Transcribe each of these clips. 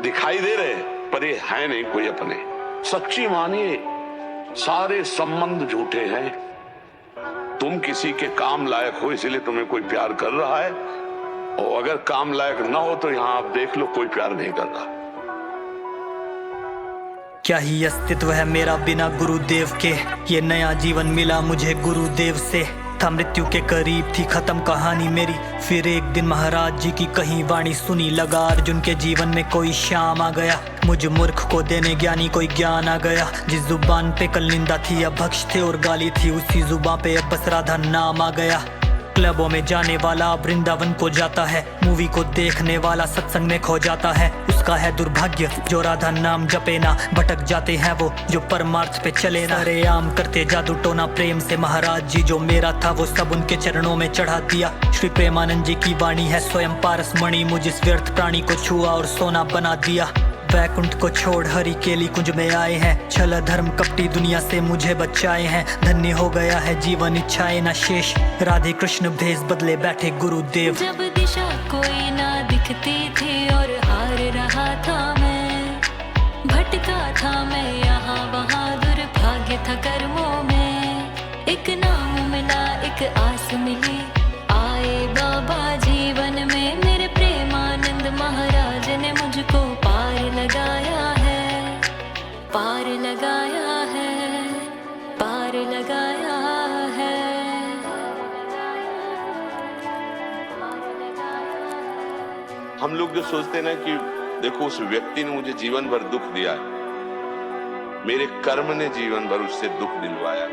दिखाई दे रहे पर ये है नहीं कोई अपने। सच्ची मानिए सारे संबंध झूठे हैं। तुम किसी के काम लायक हो इसलिए तुम्हें कोई प्यार कर रहा है, और अगर काम लायक ना हो तो यहां आप देख लो कोई प्यार नहीं कर रहा। क्या ही अस्तित्व है मेरा बिना गुरुदेव के, ये नया जीवन मिला मुझे गुरुदेव से। था मृत्यु के करीब थी खत्म कहानी मेरी, फिर एक दिन महाराज जी की कहीं वाणी सुनी। लगा अर्जुन के जीवन में कोई शाम आ गया, मुझ मूर्ख को देने ज्ञानी कोई ज्ञान आ गया। जिस जुबान पे कल निंदा थी अब भक्ष थे और गाली थी, उसी जुबान पे अब बस राधा नाम आ गया। क्लबों में जाने वाला वृंदावन को जाता है, मूवी को देखने वाला सत्संग में खो जाता है। उसका है दुर्भाग्य जो राधा नाम जपे ना, भटक जाते हैं वो जो परमार्थ पे चले ना। अरे आम करते जादू टोना प्रेम से, महाराज जी जो मेरा था वो सब उनके चरणों में चढ़ा दिया। श्री प्रेमानंद जी की वाणी है स्वयं पारस मणि, मुझ इस व्यर्थ प्राणी को छुआ और सोना बना दिया। वैकुंठ को छोड़ हरि केली कुंज में आए हैं, छल धर्म कपटी दुनिया से मुझे बचाए हैं। धन्य हो गया है जीवन इच्छाएं न शेष, राधे कृष्ण भेष बदले बैठे गुरुदेव। जब दिशा कोई ना दिखती थी और हार रहा था मैं, भटका था मैं यहाँ वहाँ, दुर्भाग्य था कर्मों में। एक नाम मिला एक आस मिली, आए बाबा जीवन में। मेरे प्रेमानंद महाराज ने मुझको पार लगाया है, पार लगाया है, पार लगाया है। हम लोग जो सोचते हैं ना कि देखो उस व्यक्ति ने मुझे जीवन भर दुख दिया है, मेरे कर्म ने जीवन भर उससे दुख दिलवाया,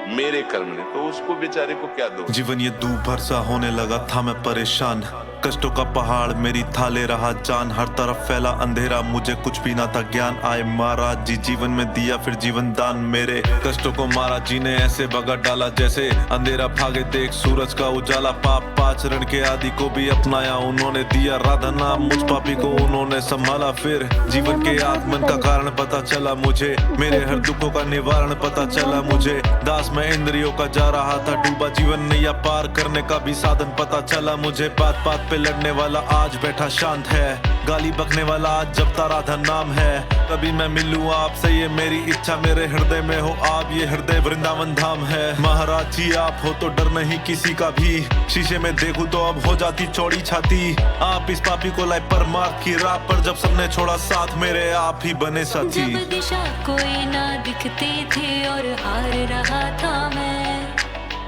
मेरे कर्म ने, तो उसको बेचारे को क्या दो। जीवन ये दूभर सा होने लगा था मैं परेशान, कष्टों का पहाड़ मेरी था ले रहा जान। हर तरफ फैला अंधेरा मुझे कुछ भी ना था ज्ञान। आए महाराज जी जीवन में दिया फिर जीवन दान, मेरे कष्टों को महाराज जी ने ऐसे भगा डाला जैसे अंधेरा भागे देख सूरज का उजाला। पाप आचरण के आदि को भी अपनाया उन्होंने, दिया राधा नाम मुझ पापी को उन्होंने संभाला। फिर जीवन के आगमन का कारण पता चला मुझे, मेरे हर दुखों का निवारण पता चला मुझे। दास मैं इंद्रियों का जा रहा था डूबा, जीवन नैया पार करने का भी साधन पता चला मुझे। बात बात पे लड़ने वाला आज बैठा शांत है, गाली बकने वाला आज जपता राधा नाम है। कभी मैं मिलूं आपसे ये मेरी इच्छा, मेरे हृदय में हो आप, ये हृदय वृंदावन धाम है। महाराज जी आप हो तो डर नहीं किसी का भी, शीशे में देखूं तो अब हो जाती चौड़ी छाती। आप इस पापी को लाए परमार्थ की राह पर, जब सबने छोड़ा साथ मेरे आप ही बने साथी। जब दिशा कोई ना दिखती थी और हार रहा था मैं,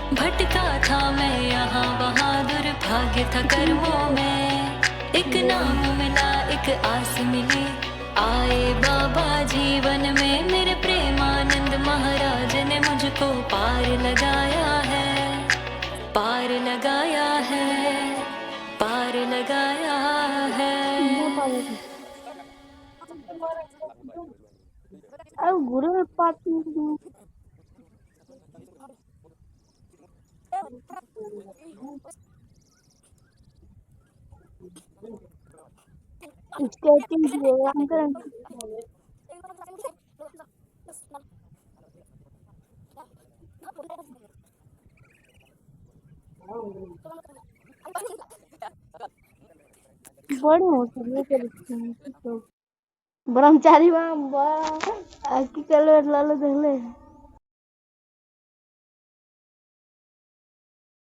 भटका था मैं यहाँ वहाँ, दुर्भाग्य था कर्मों में। एक नाम मिला एक आस मिली, आए बाबा जीवन में। मेरे प्रेमानंद महाराज ने मुझको पार लगाया है, पार लगाया है, पार लगाया है। गुरु पाती स्केटिंग प्रोग्राम करें। बड़े होते हैं ब्रह्मचारी की कलर लाल देख ले।